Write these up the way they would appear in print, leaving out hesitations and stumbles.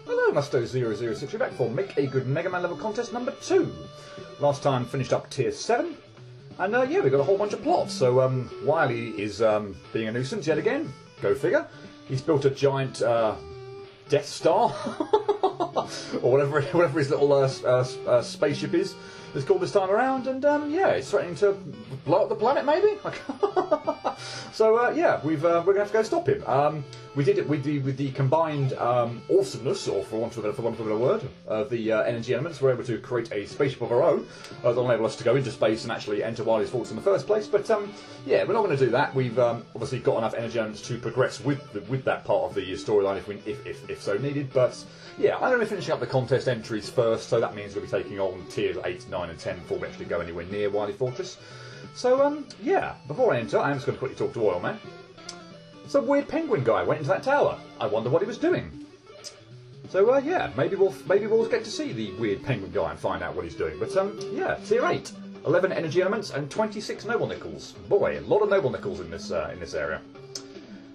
Hello, Musto006. We're back for Make a Good Mega Man level contest number 2. Last time finished up tier 7. And yeah, we got a whole bunch of plots. So Wily is being a nuisance yet again. Go figure. He's built a giant Death Star. Or whatever his little spaceship is called this time around. And yeah, it's threatening to blow up the planet maybe? So yeah, we're going to have to go stop him. We did it with the combined awesomeness, or for want of a better word, of the energy elements. We're able to create a spaceship of our own that'll enable us to go into space and actually enter Wily's Fortress in the first place. But yeah, we're not going to do that. We've obviously got enough energy elements to progress with that part of the storyline if so needed. But yeah, I'm going to be finishing up the contest entries first, so that means we'll be taking on tiers 8, 9 and 10 before we actually go anywhere near Wily Fortress. So yeah, before I enter, I'm just going to quickly talk to Oilman. Some weird penguin guy went into that tower. I wonder what he was doing. So yeah, maybe we'll get to see the weird penguin guy and find out what he's doing. But yeah, tier 8, 11 energy elements and 26 noble nickels. Boy, a lot of noble nickels in this area.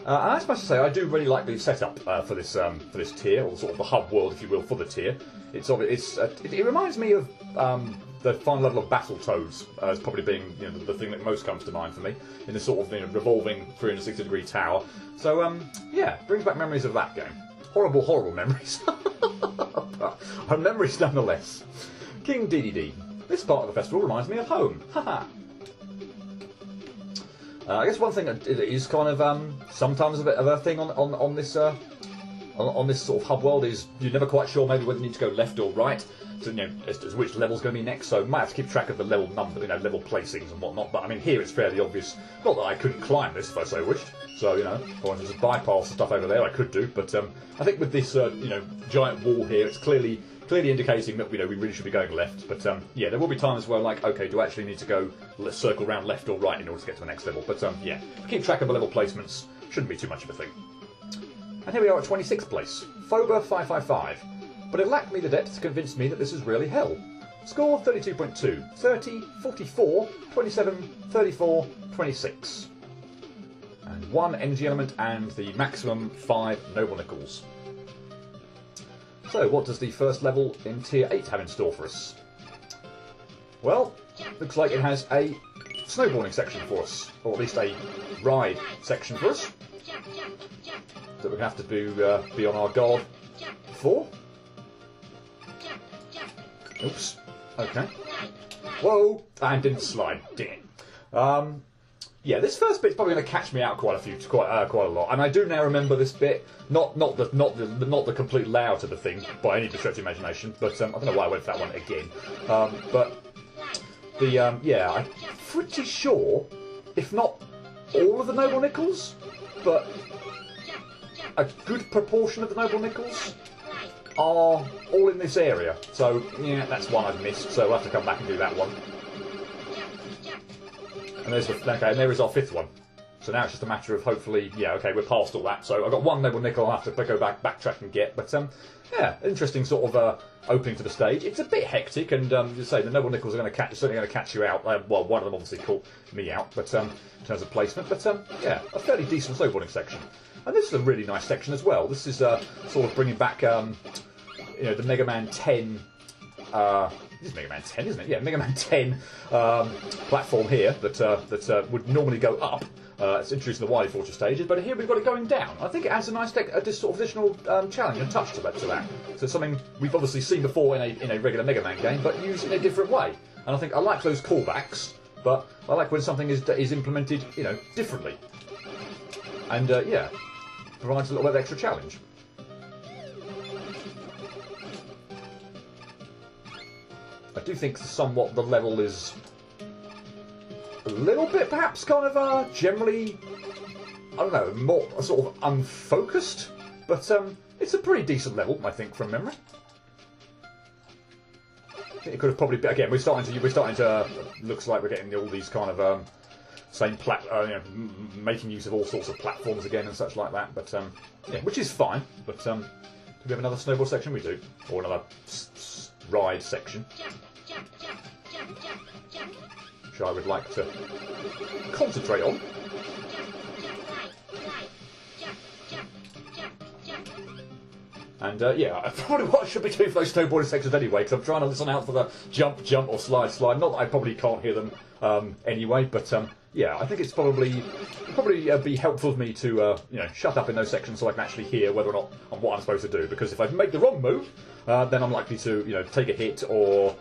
And I suppose to say, I do really like the setup for this tier, or sort of the hub world, if you will, for the tier. It reminds me of the final level of Battletoads as probably being the thing that most comes to mind for me in this sort of revolving 360-degree tower. So yeah, brings back memories of that game. Horrible, horrible memories, but memories nonetheless. King DDD. This part of the festival reminds me of home. Haha. I guess one thing that is kind of sometimes a bit of a thing on this sort of hub world is you're never quite sure maybe whether you need to go left or right. So, as which level's going to be next, so might have to keep track of the level number, level placings and whatnot. But I mean, here it's fairly obvious. Not that I couldn't climb this if I so wished. So, if I wanted to just bypass the stuff over there, I could do. But I think with this, giant wall here, it's clearly indicating that we really should be going left. But yeah, there will be times where like, okay, do I actually need to go circle round left or right in order to get to the next level? But yeah, keep track of the level placements shouldn't be too much of a thing. And here we are at 26th place, Phoba 555. But it lacked me the depth to convince me that this is really hell. Score 32.2, 30, 44, 27, 34, 26. And 1 energy element and the maximum 5 noble nickels. So what does the first level in tier 8 have in store for us? Well, looks like it has a snowboarding section for us, or at least a ride section for us, that we're going to have to be on our guard for. Oops. Okay. Whoa! And didn't slide. Dang it. Yeah, this first bit's probably going to catch me out quite a lot, and I do now remember this bit. Not the complete layout of the thing by any stretch of imagination, but I don't know why I went for that one again. But the yeah, I'm pretty sure, if not all of the noble nickels, but a good proportion of the noble nickels are all in this area. So yeah, that's one I've missed. So we'll have to come back and do that one. And there is our 5th one. So now it's just a matter of hopefully, yeah, okay, we're past all that. So I've got 1 noble nickel I'll have to go backtrack and get. But yeah, interesting sort of opening to the stage. It's a bit hectic, and you say the noble nickels are certainly going to catch you out. Well, one of them obviously caught me out, but in terms of placement. But yeah, a fairly decent snowboarding section. And this is a really nice section as well. This is sort of bringing back the Mega Man 10. This is Mega Man 10, isn't it? Yeah, Mega Man 10 platform here that would normally go up. It's introducing the Wily Fortress stages, but here we've got it going down. I think it adds a nice sort of additional challenge and touch to that. So it's something we've obviously seen before in a regular Mega Man game, but used in a different way. And I think I like those callbacks, but I like when something is implemented, differently. And yeah, provides a little bit of extra challenge. I do think somewhat the level is a little bit perhaps kind of generally, I don't know, more sort of unfocused, but it's a pretty decent level, I think, from memory. I think it could have probably been, again, we're starting to looks like we're getting all these kind of same making use of all sorts of platforms again and such like that, but yeah, which is fine. But do we have another snowboard section? We do, or another ride section, which I would like to concentrate on. And yeah, probably what I should be doing for those snowboarding sections anyway, because I'm trying to listen out for the jump, jump, or slide, slide. Not that I probably can't hear them anyway, but yeah, I think it's probably be helpful for me to you know, shut up in those sections so I can actually hear whether or not what I'm supposed to do. Because if I make the wrong move, then I'm likely to, you know, take a hit or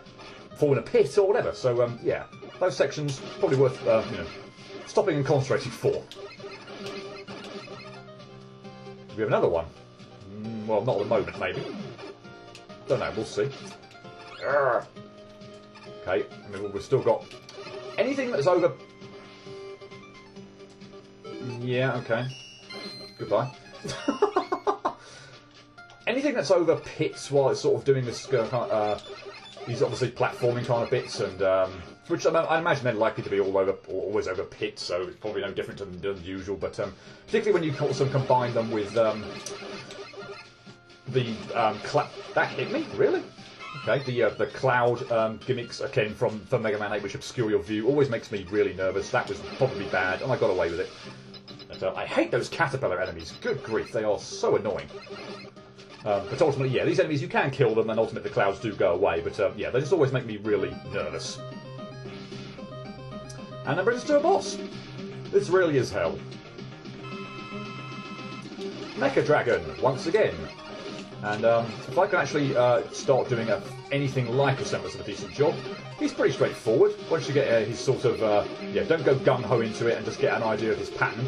fall in a pit or whatever. So yeah, those sections probably worth you know, stopping and concentrating for. We have another one. Well, not at the moment, maybe. Don't know, we'll see. Urgh. Okay, I mean, we've still got anything that's over. Yeah, okay. Goodbye. Anything that's over pits while it's sort of doing this these obviously platforming kind of bits, and which I imagine they're likely to be always over pits, so it's probably no different than usual. But particularly when you also combine them with that hit me, really? Okay, the cloud gimmicks again from Mega Man 8, which obscure your view, always makes me really nervous. That was probably bad, and I got away with it. And, I hate those caterpillar enemies. Good grief, they are so annoying. But ultimately, yeah, these enemies, you can kill them, and ultimately the clouds do go away, but yeah, they just always make me really nervous. And that brings us to a boss. This really is hell. Mecha Dragon, once again. And if I can actually start doing anything like a semblance of a decent job, he's pretty straightforward. Once you get his sort of, yeah, don't go gung-ho into it and just get an idea of his pattern.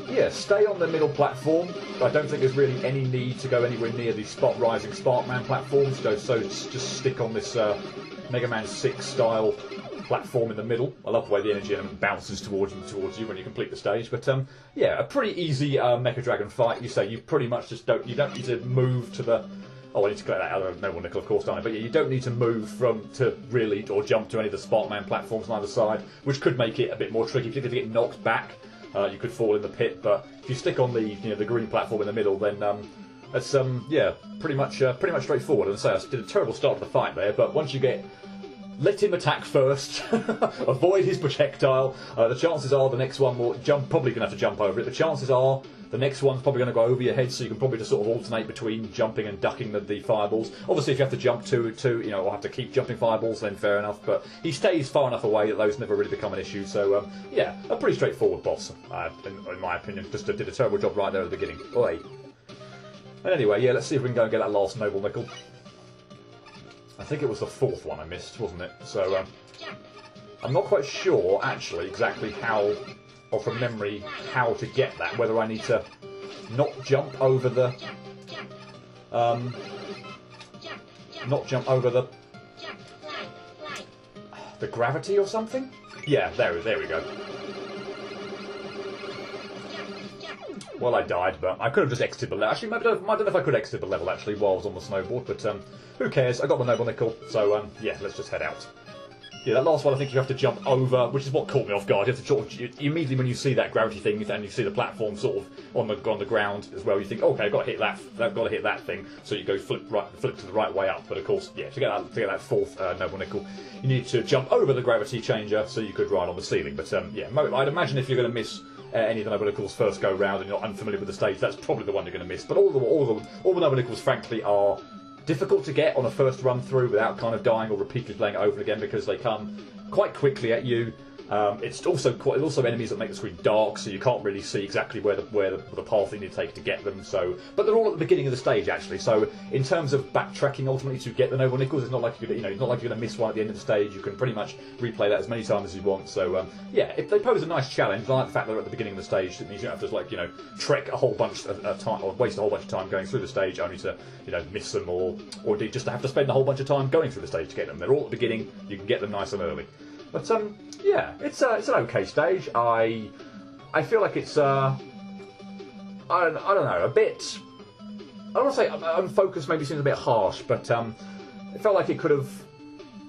Yeah, stay on the middle platform. I don't think there's really any need to go anywhere near the Rising Sparkman platforms, so just stick on this Mega Man 6 style platform in the middle. I love the way the energy element bounces towards you when you complete the stage. But yeah, a pretty easy Mecha Dragon fight. You say you pretty much just don't need to move to the. Oh, I need to collect that other Noble Nickel, of course, don't I? But yeah, you don't need to move or jump to any of the Sparkman platforms on either side, which could make it a bit more tricky, particularly if you get knocked back. You could fall in the pit, but if you stick on the green platform in the middle, then it's yeah, pretty much straightforward. And so I did a terrible start to the fight there, but once you let him attack first, avoid his projectile. The chances are the next one will probably going to have to jump over it. The chances are the next one's probably going to go over your head, so you can probably just sort of alternate between jumping and ducking the fireballs. Obviously, if you have to jump you know, or have to keep jumping fireballs, then fair enough. But he stays far enough away that those never really become an issue. So yeah, a pretty straightforward boss, in my opinion. Just did a terrible job right there at the beginning. Oi. And anyway, yeah, let's see if we can go and get that last Noble Nickel. I think it was the fourth one I missed, wasn't it? So I'm not quite sure, actually, exactly how, or from memory, how to get that. Whether I need to not jump over the gravity or something. Yeah, there we go. Well, I died, but I could have just exited the level. Actually, I don't know if I could exit the level, actually, while I was on the snowboard, but who cares? I got the Noble Nickel, so yeah, let's just head out. Yeah, that last one I think you have to jump over, which is what caught me off guard. You have to sort of, immediately when you see that gravity thing and you see the platform sort of on the ground as well, you think, okay, I've got to hit that thing. So you go flip to the right way up. But of course, yeah, to get that fourth Noble Nickel, you need to jump over the gravity changer so you could ride on the ceiling. But yeah, I'd imagine if you're going to miss any of the Noble Nickels first go round and you're unfamiliar with the stage, that's probably the one you're going to miss. But all the Noble Nickels, frankly, are difficult to get on a first run through without kind of dying or repeatedly playing it over and again, because they come quite quickly at you. It's also enemies that make the screen dark, so you can't really see exactly where the path you need to take to get them. So, but they're all at the beginning of the stage actually. So, in terms of backtracking, ultimately to get the Noble Nickels, it's not like it's not like you're going to miss one at the end of the stage. You can pretty much replay that as many times as you want. So, yeah, if they pose a nice challenge, I like the fact that they're at the beginning of the stage. It means you don't have to trek a whole bunch of time or waste a whole bunch of time going through the stage only to miss them or indeed just to have to spend a whole bunch of time going through the stage to get them. They're all at the beginning. You can get them nice and early. But yeah, it's an okay stage. I feel like it's I don't know, a bit. I don't want to say unfocused. Maybe seems a bit harsh, but it felt like it could have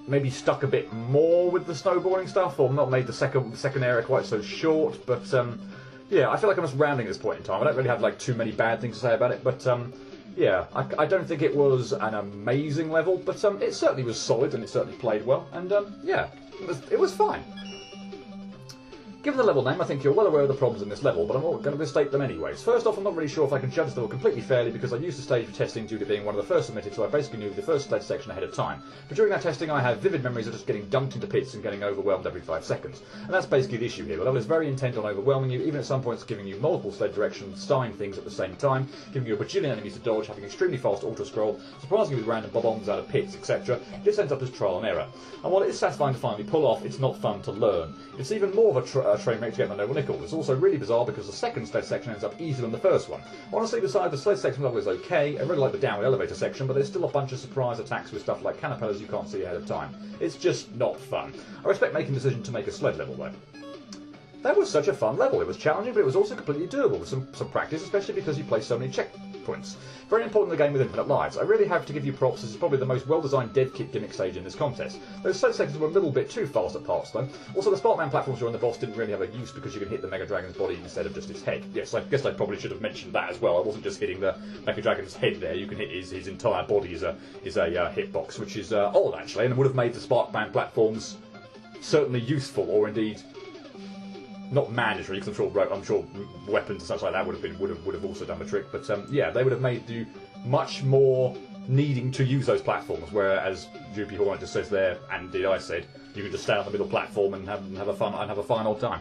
maybe stuck a bit more with the snowboarding stuff, or not made the second area quite so short. But yeah, I feel like I'm just rounding at this point in time. I don't really have like too many bad things to say about it, but yeah, I don't think it was an amazing level, but it certainly was solid and it certainly played well, and yeah. It was fine. Given the level name, I think you're well aware of the problems in this level, but I'm going to misstate them anyways. First off, I'm not really sure if I can judge the level completely fairly because I used the stage for testing due to being one of the first submitted, so I basically knew the first stage section ahead of time. But during that testing, I have vivid memories of just getting dunked into pits and getting overwhelmed every 5 seconds. And that's basically the issue here. The level is very intent on overwhelming you, even at some points giving you multiple sledge directions, starring things at the same time, giving you a bajillion enemies to dodge, having extremely fast auto-scroll, surprising you with random bob-ombs out of pits, etc. This ends up as trial and error. And while it is satisfying to finally pull off, it's not fun to learn. It's even more of a train wreck to get the noble nickel. It's also really bizarre because the second sledge section ends up easier than the first one. Honestly, besides the sledge section level is okay. I really like the downward elevator section, but there's still a bunch of surprise attacks with stuff like canapellas you can't see ahead of time. It's just not fun. I respect making the decision to make a sled level though. That was such a fun level. It was challenging, but it was also completely doable with some practice, especially because you place so many checkpoints. Very important in the game with infinite lives. I really have to give you props. This is probably the most well-designed dev kit gimmick stage in this contest. Those sled sections were a little bit too fast at parts though. Also, the Sparkman platforms during the boss didn't really have a use because you can hit the Mega Dragon's body instead of just its head. Yes, I guess I probably should have mentioned that as well. I wasn't just hitting the Mega Dragon's head there. You can hit his entire body as a hitbox, which is odd actually, and would have made the Sparkman platforms certainly useful, or indeed not mandatory, because I'm sure weapons and such like that would have also done the trick. But yeah, they would have made you much more needing to use those platforms. Whereas Droopy Hornet just says there, and indeed I said, you can just stay on the middle platform and have a fine old time.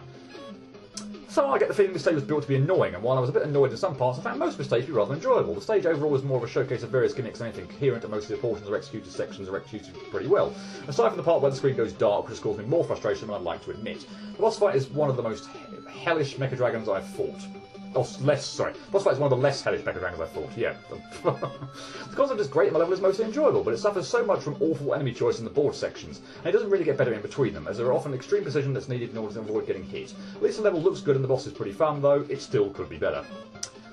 So I get the feeling the stage was built to be annoying, and while I was a bit annoyed in some parts, I found most of the stage to be rather enjoyable. The stage overall was more of a showcase of various gimmicks than anything coherent, and most of the portions or executed sections are executed pretty well. Aside from the part where the screen goes dark, which has caused me more frustration than I'd like to admit. The boss fight is one of the most hellish Mecha Dragons I've fought. Boss fight is one of the less hellish Mecha Dragons I've fought, yeah. The concept is great and the level is mostly enjoyable, but it suffers so much from awful enemy choice in the board sections, and it doesn't really get better in between them, as there are often extreme precision that's needed in order to avoid getting hit. At least the level looks good and the boss is pretty fun, though it still could be better.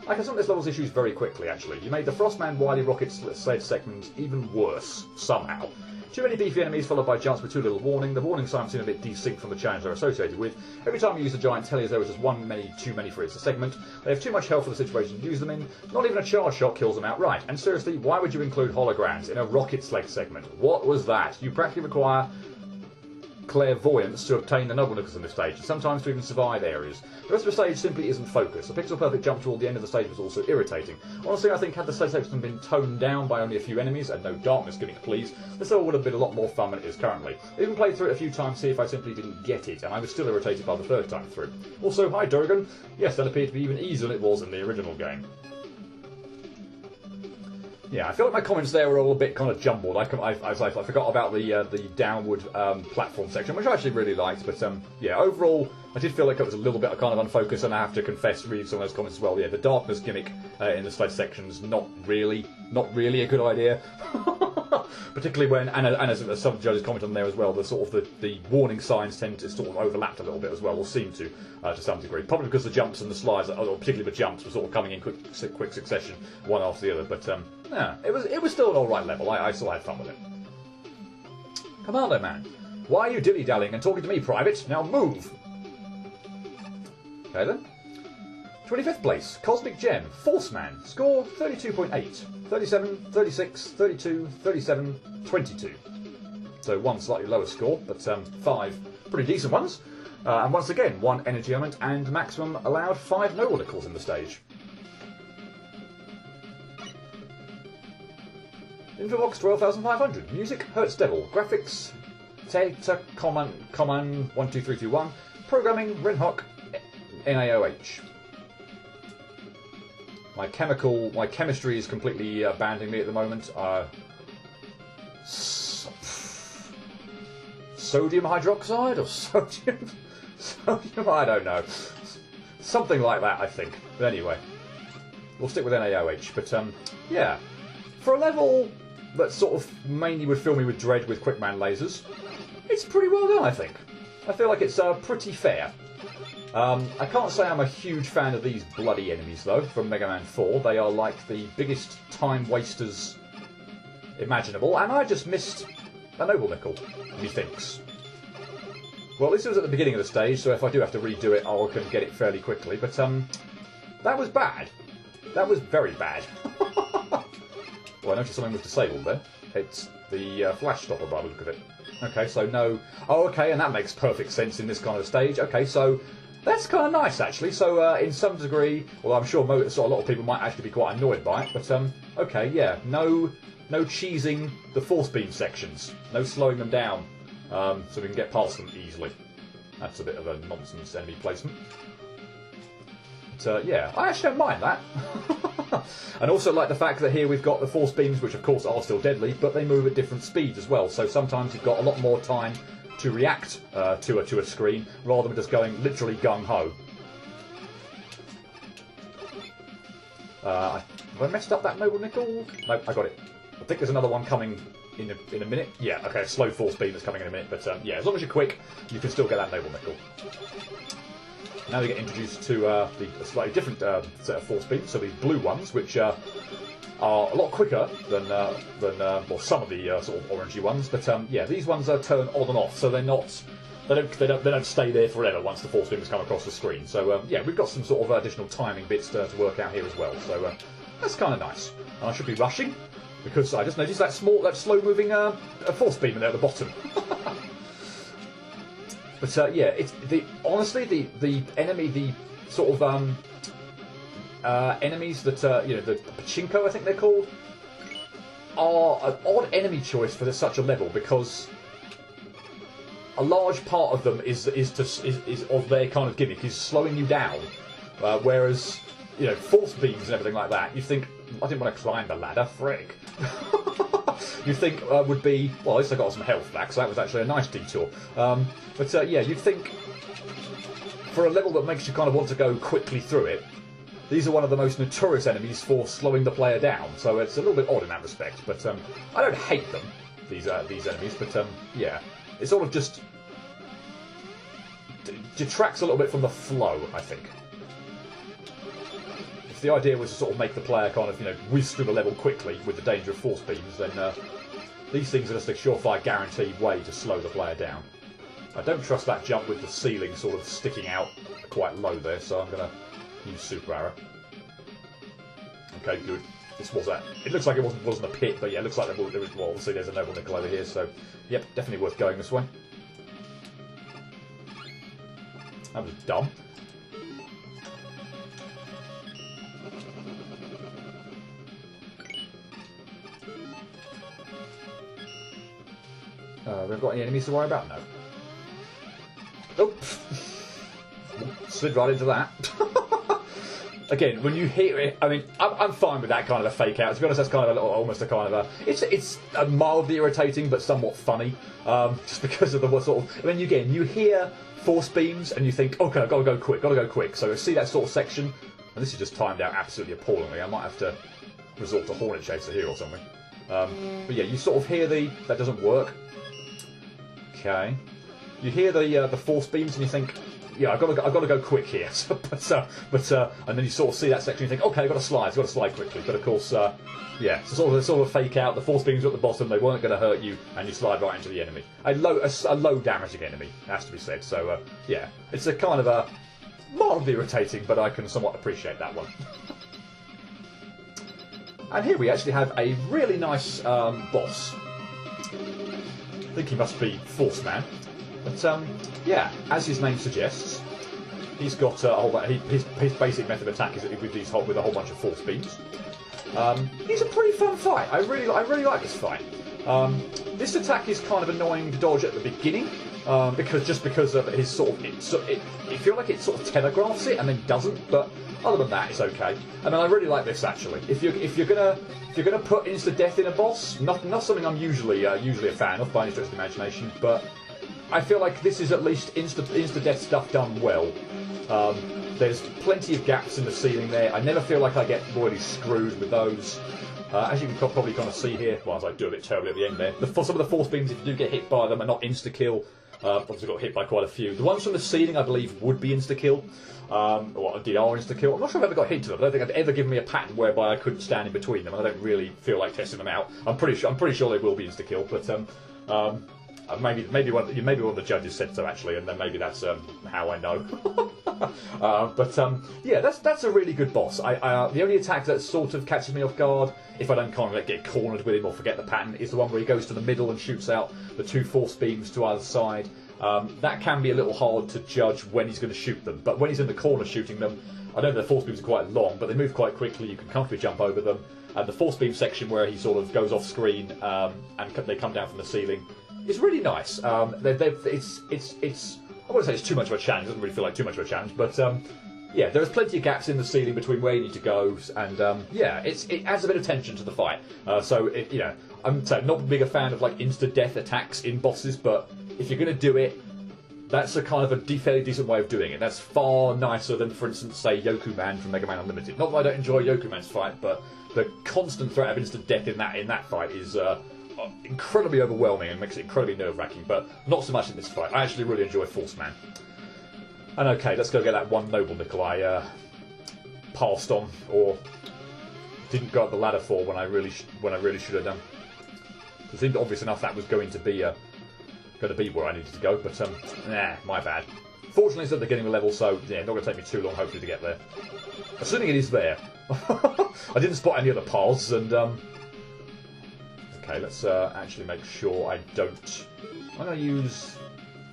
I can sum this level's issues very quickly, actually. You made the Frostman Wily Rocket sledge segment even worse, somehow. Too many beefy enemies followed by jumps with too little warning. The warning signs seem a bit desynced from the challenge they're associated with. Every time you use the giant tellies, there was just too many for it to segment. They have too much health for the situation to use them in. Not even a charge shot kills them outright. And seriously, why would you include holograms in a rocket sled segment? What was that? You practically require clairvoyance to obtain the noble nickels in this stage, and sometimes to even survive areas. The rest of the stage simply isn't focused. The pixel-perfect jump toward the end of the stage was also irritating. Honestly, I think had the stage section been toned down by only a few enemies, and no darkness gimmick please, this level would have been a lot more fun than it is currently. I even played through it a few times to see if I simply didn't get it, and I was still irritated by the third time through. Also, hi Durgan. Yes, that appeared to be even easier than it was in the original game. Yeah, I feel like my comments there were all a bit kind of jumbled. I forgot about the downward platform section, which I actually really liked. But yeah, overall, I did feel like it was a little bit kind of unfocused, and I have to confess, reading some of those comments as well. Yeah, the darkness gimmick in the sledge section's not really a good idea. Particularly when, and as some judges comment on there as well, the warning signs tend to sort of overlap a little bit as well, or seem to some degree. Probably because the jumps and the slides, or particularly the jumps, were sort of coming in quick succession, one after the other. But yeah, it was still an alright level. I still had fun with it. Commando Man, why are you dilly-dallying and talking to me, Private? Now move! Okay then. 25th place, Cosmic Gem, Force Man, score 32.8, 37, 36, 32, 37, 22. So one slightly lower score, but 5 pretty decent ones. And once again, 1 energy element and maximum allowed 5 noble nickels in the stage. Infobox 12,500, music Hertz Devil, graphics intro.comments 12321, programming Renhock NaOH. My chemistry is completely abandoning me at the moment. Sodium hydroxide or sodium, I don't know. Something like that, I think. But anyway, we'll stick with NaOH. But yeah, for a level that sort of mainly would fill me with dread with Quickman lasers, it's pretty well done, I think. I feel like it's pretty fair. I can't say I'm a huge fan of these bloody enemies, though, from Mega Man 4. They are like the biggest time wasters imaginable, and I just missed a noble nickel, methinks. Well, at least it was at the beginning of the stage, so if I do have to redo it, I can get it fairly quickly. But that was bad. That was very bad. Well, I noticed something was disabled there. It's the flash stopper by the look of it. Okay, so no... Oh, okay, and that makes perfect sense in this kind of stage. Okay, so that's kind of nice, actually. So, in some degree... Well, I'm sure a lot of people might actually be quite annoyed by it, but, okay, yeah, no cheesing the force beam sections. No slowing them down, so we can get past them easily. That's a bit of a nonsense enemy placement. But, yeah, I actually don't mind that. And also like the fact that here we've got the force beams, which of course are still deadly, but they move at different speeds as well. So sometimes you've got a lot more time to react to a screen, rather than just going literally gung-ho. Have I messed up that noble nickel? No, I got it. I think there's another one coming in a minute. Yeah, okay, a slow force beam that's coming in a minute. But yeah, as long as you're quick, you can still get that noble nickel. Now we get introduced to a slightly different set of force beams. So these blue ones, which are a lot quicker than well, some of the sort of orangey ones. But yeah, these ones turn on and off, so they're not. They don't stay there forever once the force beams come across the screen. So yeah, we've got some sort of additional timing bits to work out here as well. So that's kind of nice. And I should be rushing because I just noticed that slow-moving force beam there at the bottom. But yeah, it's honestly the enemy, the sort of enemies that you know, the pachinko, I think they're called, are an odd enemy choice for such a level, because a large part of them is of their kind of gimmick is slowing you down, whereas you know, force beams and everything like that, you think, I didn't want to climb the ladder, frick. You think would be, well, at least I got some health back, so that was actually a nice detour. But yeah, you'd think for a level that makes you kind of want to go quickly through it, these are one of the most notorious enemies for slowing the player down. So it's a little bit odd in that respect. But I don't hate them, these enemies. But yeah, it sort of just detracts a little bit from the flow, I think. If the idea was to sort of make the player kind of, you know, whiz through the level quickly with the danger of force beams, then these things are just a surefire guaranteed way to slow the player down. I don't trust that jump with the ceiling sort of sticking out quite low there, so I'm going to use super arrow. Okay, good. This was that. It looks like it wasn't a pit, but yeah, it looks like there was, well, obviously there's a noble nickel over here, so yep, definitely worth going this way. That was dumb. We've got any enemies to worry about? No. Oh! Slid right into that. Again, when you hear it, I mean, I'm fine with that kind of a fake out. To be honest, that's kind of almost a kind of a... It's mildly irritating, but somewhat funny. Just because of the sort of... I mean, again, you hear force beams and you think, okay, I've got to go quick. So you see that sort of section, and this is just timed out absolutely appallingly. I might have to resort to Hornet Chaser here or something. But yeah, you sort of hear that doesn't work. Okay, you hear the force beams and you think, yeah, I've got to go quick here. And then you sort of see that section and you think, okay, I've got to slide quickly. But of course, yeah, it's sort of fake out. The force beams are at the bottom; they weren't going to hurt you, and you slide right into the enemy. A low damaging enemy, has to be said. So yeah, it's a kind of a mildly irritating, but I can somewhat appreciate that one. And here we actually have a really nice boss. I think he must be Force Man, but yeah, as his name suggests, he's got a whole his basic method of attack is with a whole bunch of force beams. He's a pretty fun fight. I really like this fight. This attack is kind of annoying to dodge at the beginning because of his sort of you feel like it sort of telegraphs it and then doesn't, but other than that, it's okay. I mean, I really like this actually. If you're gonna put insta death in a boss, not something I'm usually a fan of by any stretch of the imagination, but I feel like this is at least insta death stuff done well. There's plenty of gaps in the ceiling there. I never feel like I get royally screwed with those. As you can probably kind of see here, well, as I do a bit terribly at the end there, some of the force beams, if you do get hit by them, are not insta kill. Obviously got hit by quite a few. The ones from the ceiling, I believe, would be insta kill. Or indeed are insta kill. I'm not sure if I've ever got hit to them. I don't think I've ever given me a pattern whereby I couldn't stand in between them. I don't really feel like testing them out. I'm pretty sure they will be insta kill, but Maybe one of the judges said so actually, and then maybe that's how I know. Yeah, that's a really good boss. The only attack that sort of catches me off guard, if I don't kind of get cornered with him or forget the pattern, is the one where he goes to the middle and shoots out the 2 force beams to either side. That can be a little hard to judge when he's going to shoot them, but when he's in the corner shooting them, I know the force beams are quite long, but they move quite quickly. You can comfortably jump over them. And the force beam section where he sort of goes off screen and they come down from the ceiling is really nice. I wouldn't say it's too much of a challenge. It doesn't really feel like too much of a challenge, but yeah, there's plenty of gaps in the ceiling between where you need to go, and yeah, it adds a bit of tension to the fight. You know, I'm not a bigger fan of like insta-death attacks in bosses, but if you're going to do it, that's a kind of a fairly decent way of doing it. That's far nicer than, for instance, say Yoku Man from Mega Man Unlimited. Not that I don't enjoy Yoku Man's fight, but the constant threat of instant death in that fight is incredibly overwhelming and makes it incredibly nerve-wracking. But not so much in this fight. I actually really enjoy Force Man. And okay, let's go get that one noble nickel I passed on or didn't go up the ladder for when I really should have done. It seemed obvious enough that was going to be where I needed to go, but nah, my bad. Fortunately, it's at the beginning of the level, so yeah, not going to take me too long, hopefully, to get there. Assuming it is there. I didn't spot any other paths, and okay, let's actually make sure I don't. I'm going to use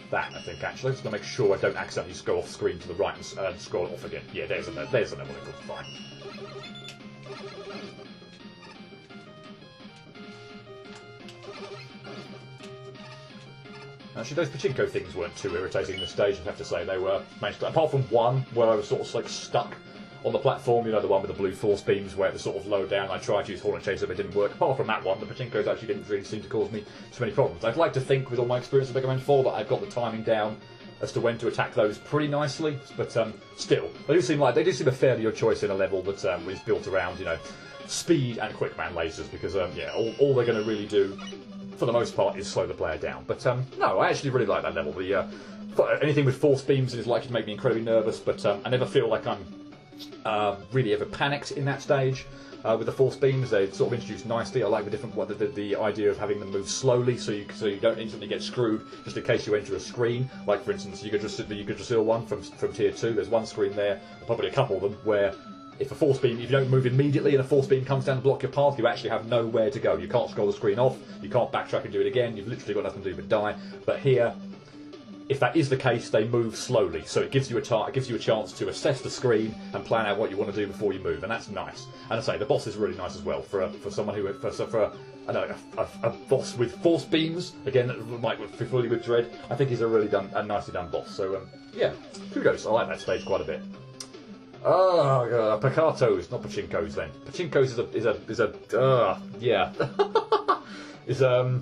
that, I think. Actually, just going to make sure I don't accidentally scroll off screen to the right and scroll it off again. Yeah, there's a level. Fine. Actually, those pachinko things weren't too irritating in this stage, I have to say. They were managed to, apart from one where I was sort of like stuck on the platform, you know, the one with the blue force beams where it was sort of low down. I tried to use Hornet Chaser, but it didn't work. Apart from that one, the pachinkos actually didn't really seem to cause me too many problems. I'd like to think, with all my experience of Mega Man 4, that I've got the timing down as to when to attack those pretty nicely. But still, they do seem a fairly good choice in a level that is built around, you know, speed and quick man lasers, because yeah, all they're going to really do, for the most part, is slow the player down. But no, I actually really like that level. Anything with force beams is likely to make me incredibly nervous, but I never feel like I'm really ever panicked in that stage. With the force beams, they sort of introduced nicely. I like the idea of having them move slowly, so you don't instantly get screwed, just in case you enter a screen. Like for instance, the Yggdrasil one from Tier 2. There's one screen there, probably a couple of them, where if you don't move immediately and a force beam comes down to block your path, you actually have nowhere to go. You can't scroll the screen off, you can't backtrack and do it again, you've literally got nothing to do but die. But here, if that is the case, they move slowly, so it gives you a chance to assess the screen and plan out what you want to do before you move, and that's nice. And I say, the boss is really nice as well, for someone who, a boss with force beams, again, like fully with dread, I think he's a nicely done boss. So, yeah, kudos, I like that stage quite a bit. Piccatos, not pachinkos then. Pachinkos is a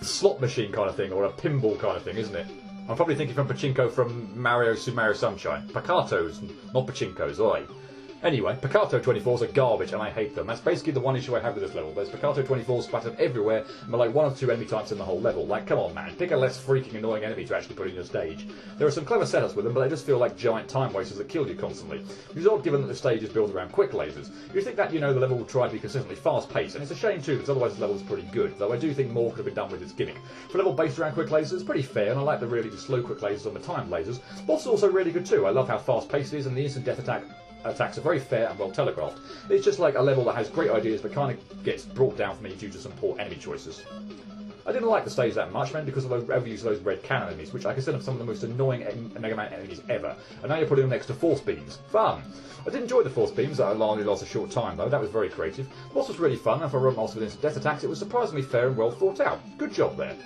slot machine kind of thing, or a pinball kind of thing, isn't it? I'm probably thinking from pachinko from Super Mario Sunshine. Piccatos, not pachinkos, oi. Anyway, Piccato 24s are garbage, and I hate them. That's basically the one issue I have with this level. There's Piccato 24s splattered everywhere, and they're like one or two enemy types in the whole level. Like, come on, man, pick a less freaking annoying enemy to actually put in your stage. There are some clever setups with them, but they just feel like giant time wasters that kill you constantly. Which is odd given that the stage is built around quick lasers. You'd think that, you know, the level will try to be consistently fast-paced, and it's a shame too, because otherwise the level's pretty good, though I do think more could have been done with its gimmick. For a level based around quick lasers, it's pretty fair, and I like the really slow quick lasers on the timed lasers. Boss is also really good too. I love how fast-paced it is, and the instant death attacks are very fair and well telegraphed. It's just like a level that has great ideas but kind of gets brought down for me due to some poor enemy choices. I didn't like the stage that much, mainly because of the overuse of those red cannon enemies, which I consider some of the most annoying Mega Man enemies ever. And now you're putting them next to force beams. Fun! I did enjoy the force beams that only last a short time though, that was very creative. The boss was really fun, and for a monster with instant death attacks it was surprisingly fair and well thought out. Good job there.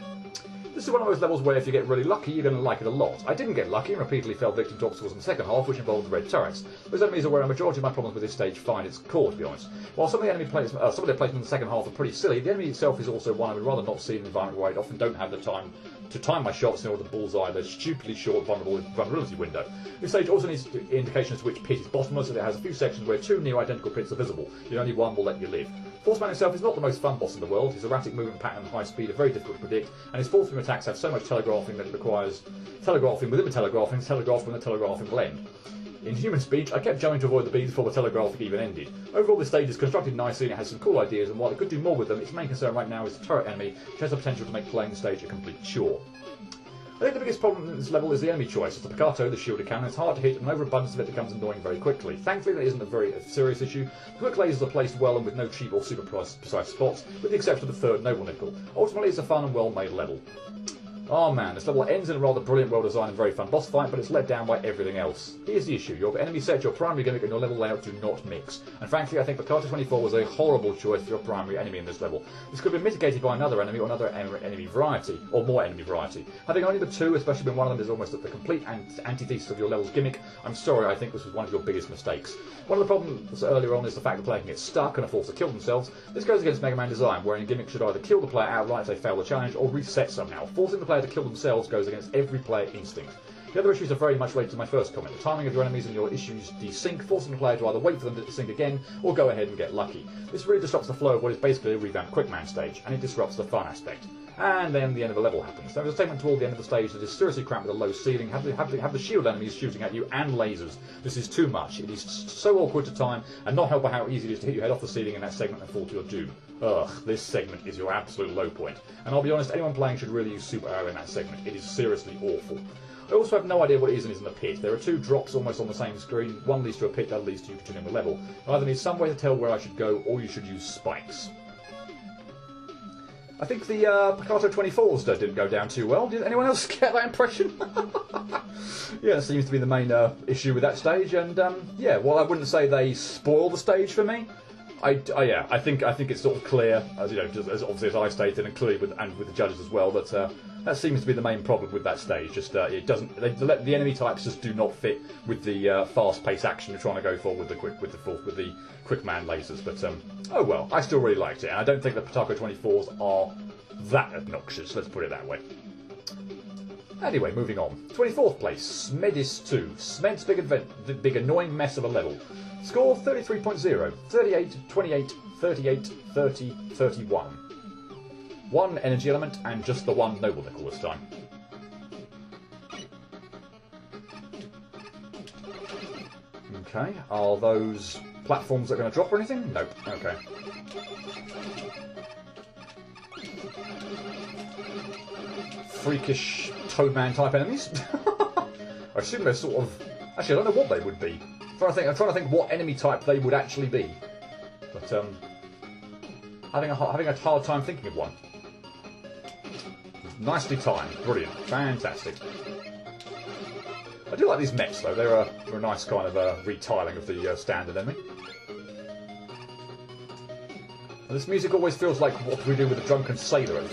This is one of those levels where if you get really lucky, you're going to like it a lot. I didn't get lucky and repeatedly fell victim to obstacles in the second half, which involved red turrets. Those enemies are where a majority of my problems with this stage find its core, to be honest. While some of their placements in the second half are pretty silly, the enemy itself is also one I would rather not see in an environment where I often don't have the time to time my shots in order to bullseye the stupidly short vulnerability window. This stage also needs indications to which pit is bottomless, and it has a few sections where two near identical pits are visible. The only one will let you live. Force Man himself is not the most fun boss in the world. His erratic movement pattern and high speed are very difficult to predict, and his force beam attacks have so much telegraphing that it requires telegraphing within the telegraphing, telegraphed when the telegraphing blend. In human speech, I kept jumping to avoid the bees before the telegraphic even ended. Overall, this stage is constructed nicely and it has some cool ideas, and while it could do more with them, its main concern right now is the turret enemy, which has the potential to make playing the stage a complete chore. I think the biggest problem in this level is the enemy choice. As the Picato, the shielded cannon, is hard to hit, and an overabundance of it becomes annoying very quickly. Thankfully, that isn't a very serious issue. The quick lasers are placed well and with no cheap or super precise spots, with the exception of the third noble nickel. Ultimately, it's a fun and well-made level. Oh man, this level ends in a rather brilliant, well-designed and very fun boss fight, but it's let down by everything else. Here's the issue. Your enemy set, your primary gimmick, and your level layout do not mix. And frankly, I think Picato 24 was a horrible choice for your primary enemy in this level. This could have been mitigated by another enemy or another enemy variety, or more enemy variety. Having only the two, especially when one of them is almost at the complete antithesis of your level's gimmick, I'm sorry, I think this was one of your biggest mistakes. One of the problems earlier on is the fact that the player can get stuck and are forced to kill themselves. This goes against Mega Man design, wherein a gimmick should either kill the player outright if they fail the challenge, or reset somehow. Forcing the player to kill themselves goes against every player instinct. The other issues are very much related to my first comment. The timing of your enemies and your issues desync, forcing the player to either wait for them to sync again, or go ahead and get lucky. This really disrupts the flow of what is basically a revamped Quickman stage, and it disrupts the fun aspect. And then the end of the level happens. There is a segment toward the end of the stage that is seriously cramped with a low ceiling, have the shield enemies shooting at you, and lasers. This is too much. It is so awkward to time, and not helped by how easy it is to hit your head off the ceiling in that segment and fall to your doom. Ugh, this segment is your absolute low point. And I'll be honest, anyone playing should really use Super Arrow in that segment. It is seriously awful. I also have no idea what is and isn't a pit. There are two drops almost on the same screen. One leads to a pit, the other leads to you continuing the level. I either need some way to tell where I should go, or you should use spikes. I think the Picato 24s didn't go down too well. Did anyone else get that impression? Yeah, that seems to be the main issue with that stage. And yeah, well, I wouldn't say they spoil the stage for me. Yeah, I think it's sort of clear, as you know, as obviously as I stated, and clearly with the judges as well, that that seems to be the main problem with that stage. Just it doesn't. The enemy types just do not fit with the fast-paced action you're trying to go for with the quick man lasers. But oh well, I still really liked it, and I don't think the Picato 24s are that obnoxious. Let's put it that way. Anyway, moving on. 24th place, Smedis 2. Smed's big annoying mess of a level. Score 33.0, 38, 28, 38, 30, 31. One energy element and just the one noble nickel this time. Okay, are those platforms that are going to drop or anything? Nope, okay. Freakish Toadman type enemies? I assume they're sort of... Actually, I don't know what they would be. I'm trying to think what enemy type they would actually be. But having a hard time thinking of one. Nicely timed, brilliant, fantastic. I do like these mechs though. They're a nice kind of retiling of the standard enemy. And this music always feels like what we do with a drunken sailor at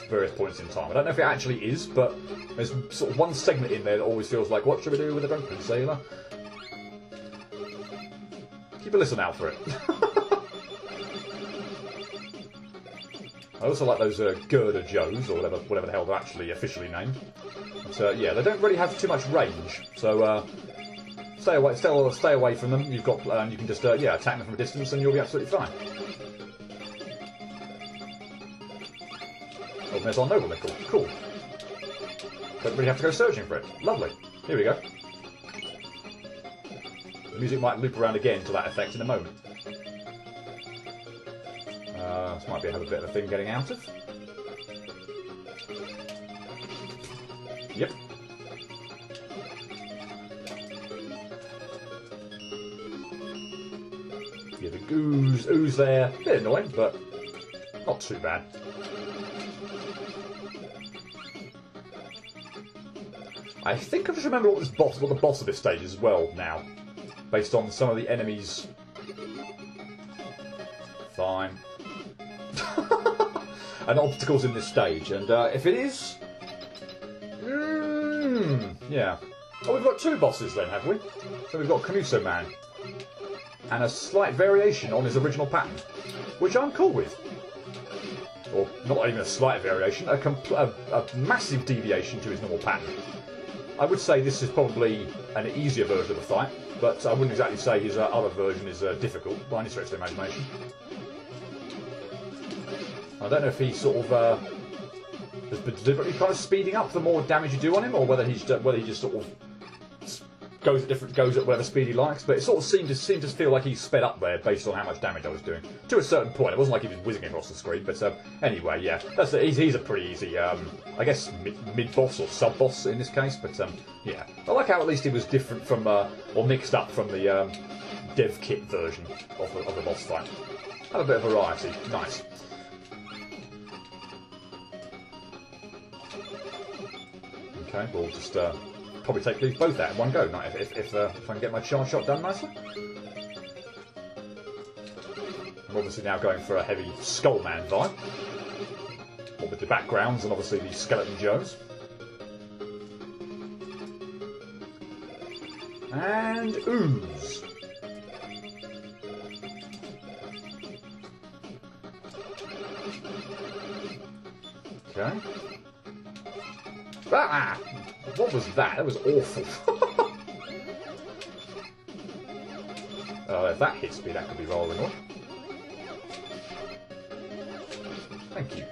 various points in time. I don't know if it actually is, but there's sort of one segment in there that always feels like, what should we do with a drunken sailor? Keep a listen out for it. I also like those Girder Joes, or whatever the hell they're actually officially named. But yeah, they don't really have too much range, so stay away from them. You've got, you can just yeah, attack them from a distance, and you'll be absolutely fine. Oh, there's our noble nickel. Cool. Don't really have to go searching for it. Lovely. Here we go. The music might loop around again to that effect in a moment. This might have a bit of a thing getting out of. Yep. Yeah, the ooze there. A bit annoying, but not too bad. I think I just remember what the boss of this stage is as well now, based on some of the enemies. Fine. And obstacles in this stage, and if it is, yeah. Oh, we've got two bosses then, have we? So we've got Canuso Man, and a slight variation on his original pattern, which I'm cool with. Or not even a slight variation, a massive deviation to his normal pattern. I would say this is probably an easier version of the fight, but I wouldn't exactly say his other version is difficult by any stretch of the imagination. I don't know if he sort of is deliberately kind of speeding up the more damage you do on him, or whether he just sort of goes at whatever speed he likes, but it sort of seemed to feel like he sped up there based on how much damage I was doing. To a certain point, it wasn't like he was whizzing across the screen, but anyway, yeah, he's a pretty easy, I guess, mid-boss or sub-boss in this case, but yeah. I like how at least he was different from, or mixed up from the dev kit version of the boss fight. Have a bit of variety. Nice. Okay, we'll just probably take these both out in one go, if I can get my charge shot done nicely. I'm obviously now going for a heavy Skullman vibe, with the backgrounds and obviously the Skeleton Joes. And ooze. Okay. Ah! What was that? That was awful. If that hits me, that could be rather annoying. Thank you.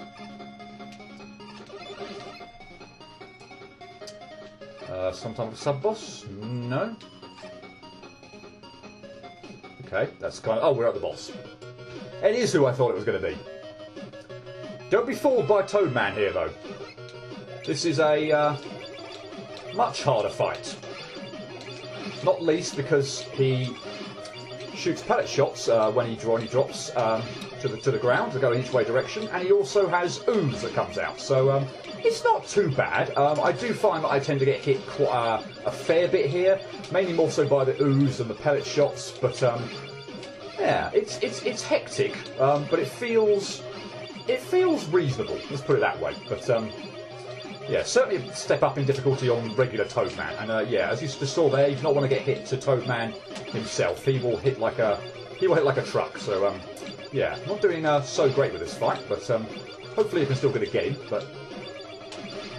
Some type of sub-boss? No. Okay, that's kind of... Oh, we're at the boss. It is who I thought it was going to be. Don't be fooled by Toadman here, though. This is a much harder fight. Not least because he shoots pellet shots when he drops to the ground to go in each way direction, and he also has ooze that comes out. So it's not too bad. I do find that I tend to get hit quite a fair bit here, mainly more so by the ooze and the pellet shots. But yeah, it's hectic, but it feels reasonable. Let's put it that way. But yeah, certainly a step up in difficulty on regular Toadman. And yeah, as you just saw there, you do not want to get hit to Toadman himself. He will hit like a truck. So yeah, not doing so great with this fight, but hopefully you can still get him. But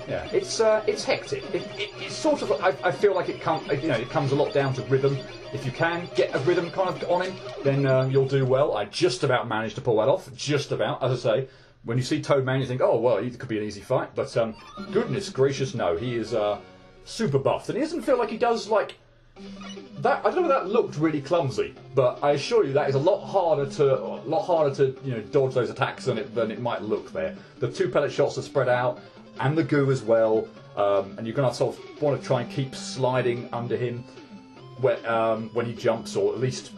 yeah, it's hectic. It's sort of I feel like it comes a lot down to rhythm. If you can get a rhythm kind of on him, then you'll do well. I just about managed to pull that off. Just about, as I say. When you see Toadman, you think, oh, well, it could be an easy fight. But goodness gracious, no. He is super buffed. And he doesn't feel like he does, like... that. I don't know if that looked really clumsy. But I assure you that is a lot harder to dodge those attacks than it might look there. The two pellet shots are spread out, and the goo as well. And you're going to sort of want to try and keep sliding under him when he jumps, or at least...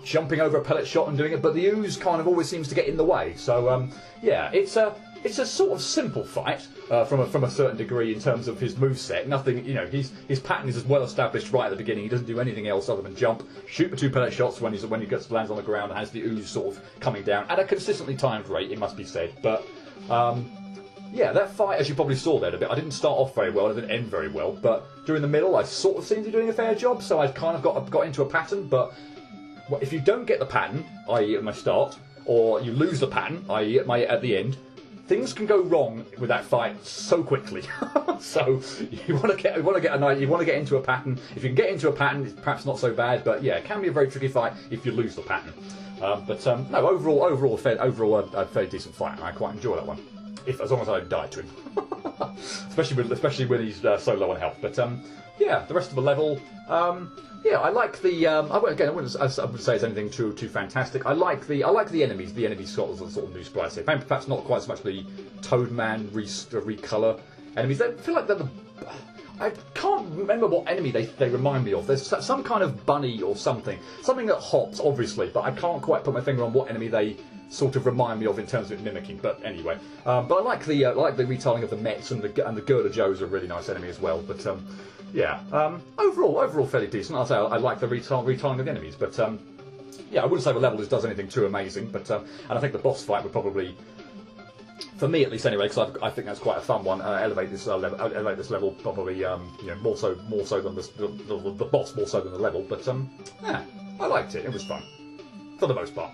jumping over a pellet shot and doing it, but the ooze kind of always seems to get in the way. So yeah, it's a sort of simple fight from a certain degree in terms of his moveset. Nothing, his pattern is as well established right at the beginning. He doesn't do anything else other than jump, shoot the two pellet shots when he lands on the ground, and has the ooze sort of coming down at a consistently timed rate, it must be said. But yeah, that fight, as you probably saw there a bit, I didn't start off very well, it didn't end very well, but during the middle I sort of seemed to be doing a fair job, so I kind of got into a pattern. But if you don't get the pattern, i.e. at my start, or you lose the pattern, i.e. at the end, things can go wrong with that fight so quickly. So you want to get into a pattern. If you can get into a pattern, it's perhaps not so bad. But yeah, it can be a very tricky fight if you lose the pattern. No, overall, a fairly decent fight. I quite enjoy that one, as long as I don't die to him, especially when he's so low on health. But yeah, the rest of the level. Yeah, I like the. I wouldn't say it's anything too fantastic. I like the enemies. The enemies sort of new sprites here. Perhaps not quite so much the Toadman recolor enemies. I feel like they're the. I can't remember what enemy they remind me of. There's some kind of bunny or something that hops, obviously, but I can't quite put my finger on what enemy they sort of remind me of in terms of it mimicking. But anyway, but I like the retelling of the Mets and the Girder Joes are a really nice enemy as well. But yeah, overall fairly decent. I'll say I like the retelling of the enemies, but yeah, I wouldn't say the level does anything too amazing. But and I think the boss fight would probably, for me at least anyway, because I think that's quite a fun one. Elevate this level probably more so than the boss, more so than the level. But yeah, I liked it. It was fun for the most part.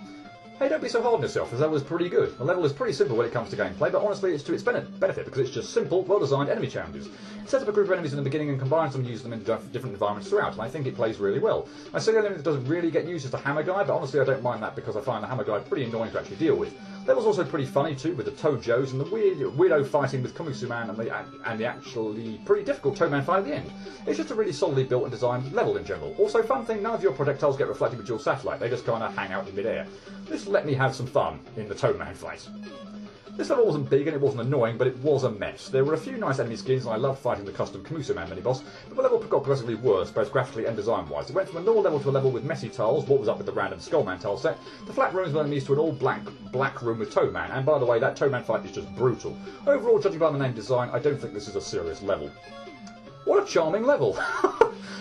Hey, don't be so hard on yourself, as that was pretty good. The level is pretty simple when it comes to gameplay, but honestly it's to its benefit because it's just simple, well-designed enemy challenges. Set up a group of enemies in the beginning and combine them and use them in different environments throughout, and I think it plays really well. I say the only enemy that doesn't really get used is the hammer guy, but honestly I don't mind that because I find the hammer guy pretty annoying to actually deal with. That was also pretty funny too, with the Toujos and the weirdo fighting with Komusuman and the actually pretty difficult Toeman fight at the end. It's just a really solidly built and designed level in general. Also, fun thing, none of your projectiles get reflected with dual satellite, they just kind of hang out in midair. This let me have some fun in the Toeman fight. This level wasn't big and it wasn't annoying, but it was a mess. There were a few nice enemy skins and I loved fighting the custom Komusuman mini-boss, but the level got progressively worse, both graphically and design-wise. It went from a normal level to a level with messy tiles, what was up with the random Skullman tile set, the flat rooms with enemies to an all-black room with Toeman, and by the way, that Toeman fight is just brutal. Overall, judging by the name design, I don't think this is a serious level. What a charming level!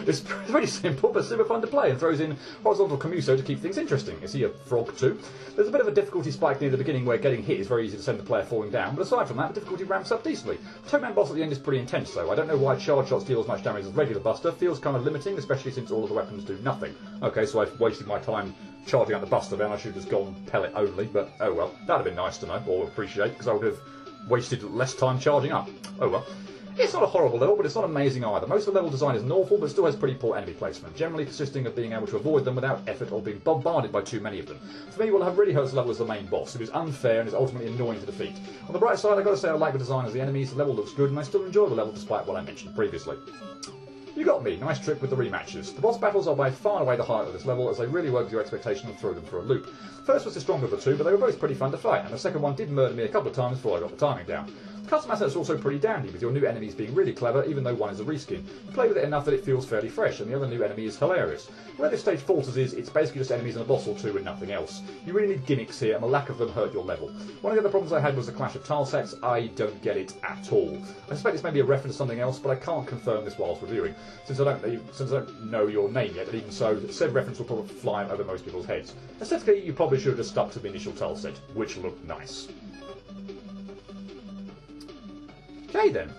It's pretty simple, but super fun to play, and throws in horizontal Komuso to keep things interesting. Is he a frog too? There's a bit of a difficulty spike near the beginning where getting hit is very easy to send the player falling down, but aside from that, the difficulty ramps up decently. The Toeman boss at the end is pretty intense though. I don't know why charge shots deal as much damage as regular Buster. Feels kind of limiting, especially since all of the weapons do nothing. Okay, so I've wasted my time charging out the Buster, then I should have just gone pellet only, but oh well. That'd have been nice to know, or appreciate, because I would have wasted less time charging up. Oh well. It's not a horrible level, but it's not amazing either. Most of the level design isn't awful, but still has pretty poor enemy placement, generally consisting of being able to avoid them without effort or being bombarded by too many of them. For me, what really hurts the level is the main boss, who is unfair and is ultimately annoying to defeat. On the bright side, I've got to say I like the design of the enemies, the level looks good, and I still enjoy the level despite what I mentioned previously. You got me, nice trick with the rematches. The boss battles are by far and away the highlight of this level, as they really work with your expectation and throw them for a loop. First was the stronger of the two, but they were both pretty fun to fight, and the second one did murder me a couple of times before I got the timing down. Custom assets are also pretty dandy, with your new enemies being really clever, even though one is a reskin. You play with it enough that it feels fairly fresh, and the other new enemy is hilarious. Where this stage falters is, it's basically just enemies and a boss or two and nothing else. You really need gimmicks here, and the lack of them hurt your level. One of the other problems I had was the clash of tile sets. I don't get it at all. I suspect this may be a reference to something else, but I can't confirm this whilst reviewing, since I don't know your name yet, but even so, said reference will probably fly over most people's heads. Aesthetically, you probably should have just stuck to the initial tile set, which looked nice. Okay then.